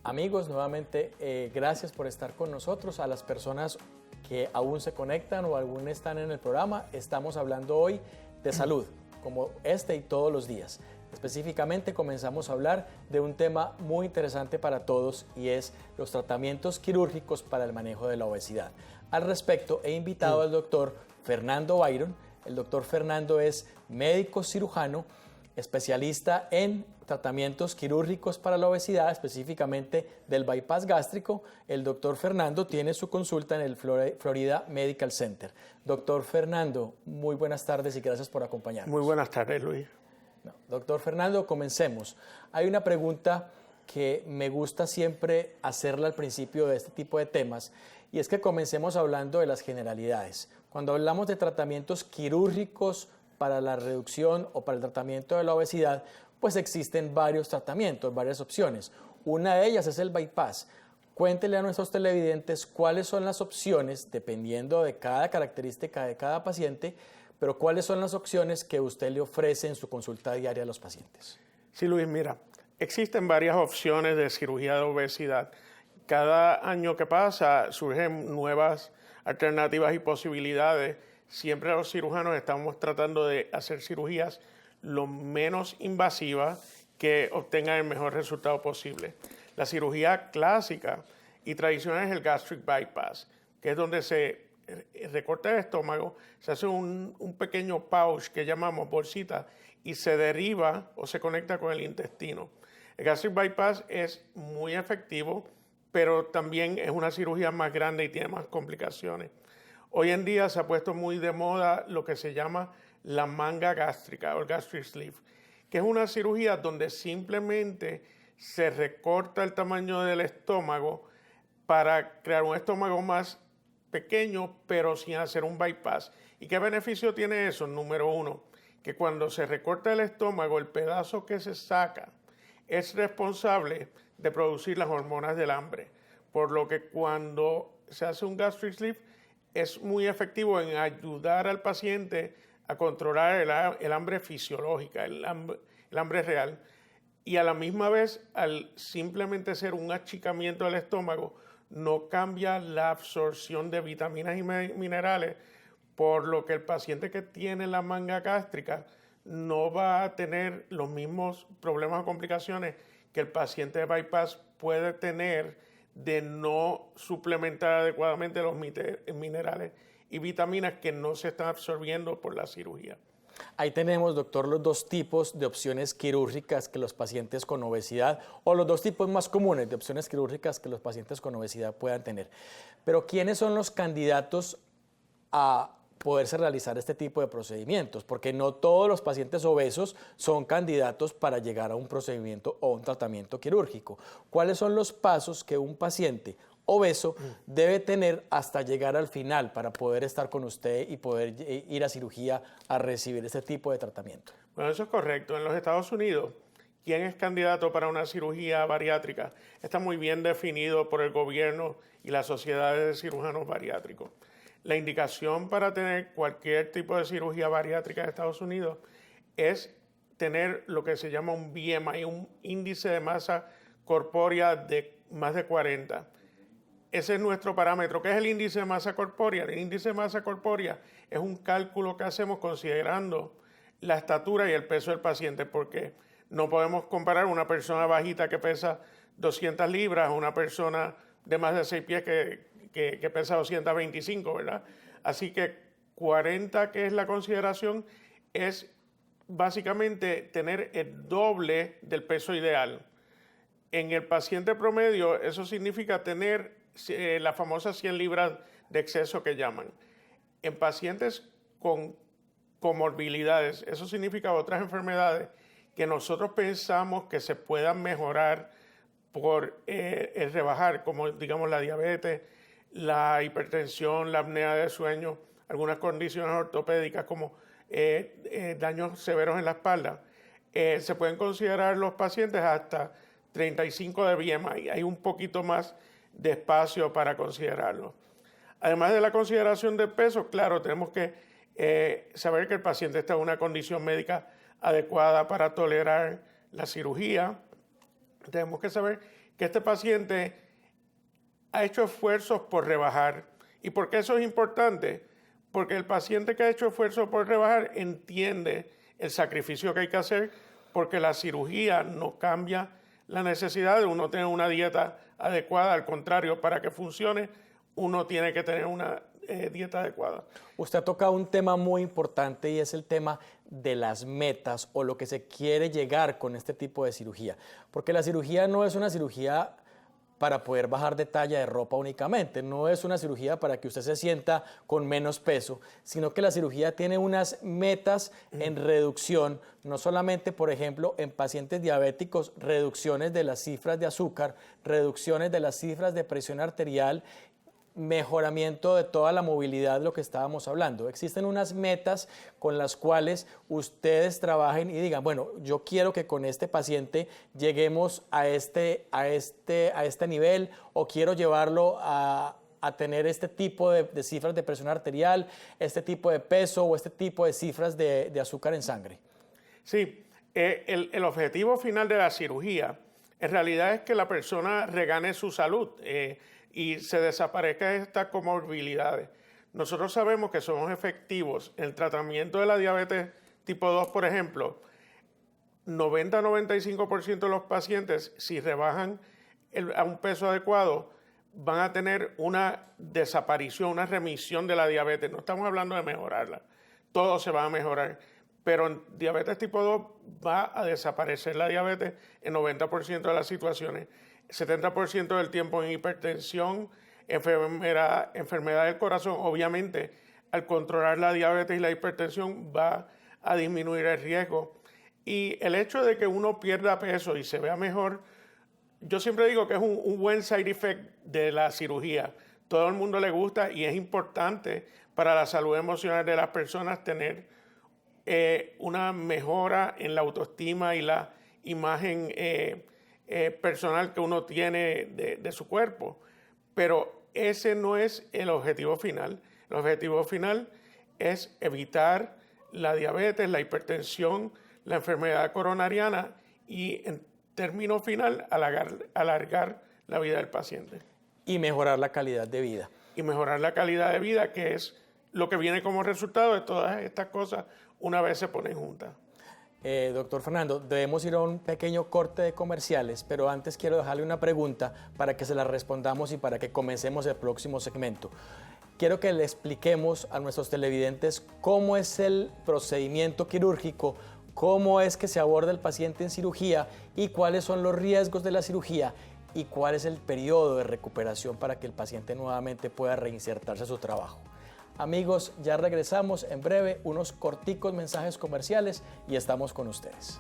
Amigos, nuevamente gracias por estar con nosotros. A las personas que aún se conectan o aún están en el programa, estamos hablando hoy de salud, como este y todos los días. Específicamente comenzamos a hablar de un tema muy interesante para todos y es los tratamientos quirúrgicos para el manejo de la obesidad. Al respecto, he invitado al doctor Fernando Byron. El doctor Fernando es médico cirujano, especialista en tratamientos quirúrgicos para la obesidad, específicamente del bypass gástrico. El doctor Fernando tiene su consulta en el Florida Medical Center. Doctor Fernando, muy buenas tardes y gracias por acompañarnos. Muy buenas tardes, Luis. Doctor Fernando, comencemos. Hay una pregunta que me gusta siempre hacerla al principio de este tipo de temas, y es que comencemos hablando de las generalidades. Cuando hablamos de tratamientos quirúrgicos para la reducción o para el tratamiento de la obesidad, pues existen varios tratamientos, varias opciones. Una de ellas es el bypass. Cuéntele a nuestros televidentes cuáles son las opciones, dependiendo de cada característica de cada paciente, pero cuáles son las opciones que usted le ofrece en su consulta diaria a los pacientes. Sí, Luis, mira, existen varias opciones de cirugía de obesidad. Cada año que pasa surgen nuevas alternativas y posibilidades. Siempre los cirujanos estamos tratando de hacer cirugías lo menos invasivas que obtengan el mejor resultado posible. La cirugía clásica y tradicional es el gastric bypass, que es donde se recorta el estómago, se hace un pequeño pouch que llamamos bolsita y se deriva o se conecta con el intestino. El gastric bypass es muy efectivo, pero también es una cirugía más grande y tiene más complicaciones. Hoy en día se ha puesto muy de moda lo que se llama la manga gástrica o el gastric sleeve, que es una cirugía donde simplemente se recorta el tamaño del estómago para crear un estómago más pequeño, pero sin hacer un bypass. ¿Y qué beneficio tiene eso? Número uno, que cuando se recorta el estómago, el pedazo que se saca es responsable de producir las hormonas del hambre, por lo que cuando se hace un gastric sleeve es muy efectivo en ayudar al paciente a controlar el hambre fisiológica, el hambre real, y a la misma vez, al simplemente ser un achicamiento del estómago, no cambia la absorción de vitaminas y minerales, por lo que el paciente que tiene la manga gástrica no va a tener los mismos problemas o complicaciones que el paciente de bypass puede tener de no suplementar adecuadamente los minerales y vitaminas que no se están absorbiendo por la cirugía. Ahí tenemos, doctor, los dos tipos de opciones quirúrgicas que los pacientes con obesidad, o los dos tipos más comunes de opciones quirúrgicas que los pacientes con obesidad puedan tener. Pero, ¿quiénes son los candidatos a poderse realizar este tipo de procedimientos? Porque no todos los pacientes obesos son candidatos para llegar a un procedimiento o un tratamiento quirúrgico. ¿Cuáles son los pasos que un paciente obeso debe tener hasta llegar al final para poder estar con usted y poder ir a cirugía a recibir este tipo de tratamiento? Bueno, eso es correcto. En los Estados Unidos, ¿quién es candidato para una cirugía bariátrica? Está muy bien definido por el gobierno y las sociedades de cirujanos bariátricos. La indicación para tener cualquier tipo de cirugía bariátrica en Estados Unidos es tener lo que se llama un BMI, un índice de masa corpórea de más de 40. Ese es nuestro parámetro. ¿Qué es el índice de masa corpórea? El índice de masa corpórea es un cálculo que hacemos considerando la estatura y el peso del paciente, porque no podemos comparar una persona bajita que pesa 200 libras a una persona de más de 6 pies que pesa 225, ¿verdad? Así que 40, que es la consideración, es básicamente tener el doble del peso ideal. En el paciente promedio, eso significa tener las famosas 100 libras de exceso que llaman. En pacientes con comorbilidades, eso significa otras enfermedades que nosotros pensamos que se puedan mejorar por el rebajar, como digamos la diabetes, la hipertensión, la apnea del sueño, algunas condiciones ortopédicas como daños severos en la espalda. Se pueden considerar los pacientes hasta 35 de BMI, hay un poquito más de espacio para considerarlo. Además de la consideración del peso, claro, tenemos que saber que el paciente está en una condición médica adecuada para tolerar la cirugía. Tenemos que saber que este paciente ha hecho esfuerzos por rebajar. ¿Y por qué eso es importante? Porque el paciente que ha hecho esfuerzos por rebajar entiende el sacrificio que hay que hacer, porque la cirugía no cambia la necesidad de uno tener una dieta adecuada. Al contrario, para que funcione, uno tiene que tener una dieta adecuada. Usted ha tocado un tema muy importante y es el tema de las metas o lo que se quiere llegar con este tipo de cirugía. Porque la cirugía no es una cirugía para poder bajar de talla de ropa únicamente, no es una cirugía para que usted se sienta con menos peso, sino que la cirugía tiene unas metas en reducción, no solamente, por ejemplo, en pacientes diabéticos, reducciones de las cifras de azúcar, reducciones de las cifras de presión arterial, mejoramiento de toda la movilidad, lo que estábamos hablando. Existen unas metas con las cuales ustedes trabajen y digan, bueno, yo quiero que con este paciente lleguemos a este nivel, o quiero llevarlo a tener este tipo de cifras de presión arterial, este tipo de peso o este tipo de cifras de azúcar en sangre. Sí, el objetivo final de la cirugía en realidad es que la persona regane su salud y se desaparezcan estas comorbilidades. Nosotros sabemos que somos efectivos en el tratamiento de la diabetes tipo 2, por ejemplo. 90-95% de los pacientes, si rebajan a un peso adecuado, van a tener una desaparición, una remisión de la diabetes. No estamos hablando de mejorarla, todo se va a mejorar. Pero en diabetes tipo 2 va a desaparecer la diabetes en 90% de las situaciones. 70% del tiempo en hipertensión, enfermedad del corazón. Obviamente, al controlar la diabetes y la hipertensión va a disminuir el riesgo. Y el hecho de que uno pierda peso y se vea mejor, yo siempre digo que es un buen side effect de la cirugía. Todo el mundo le gusta y es importante para la salud emocional de las personas tener una mejora en la autoestima y la imagen personal que uno tiene de su cuerpo. Pero ese no es el objetivo final. El objetivo final es evitar la diabetes, la hipertensión, la enfermedad coronariana y, en término final, alargar la vida del paciente. Y mejorar la calidad de vida. Y mejorar la calidad de vida, que es lo que viene como resultado de todas estas cosas una vez se ponen juntas. Doctor Fernando, debemos ir a un pequeño corte de comerciales, pero antes quiero dejarle una pregunta para que se la respondamos y para que comencemos el próximo segmento. Quiero que le expliquemos a nuestros televidentes cómo es el procedimiento quirúrgico, cómo es que se aborda el paciente en cirugía y cuáles son los riesgos de la cirugía y cuál es el periodo de recuperación para que el paciente nuevamente pueda reinsertarse a su trabajo. Amigos, ya regresamos en breve, unos corticos mensajes comerciales y estamos con ustedes.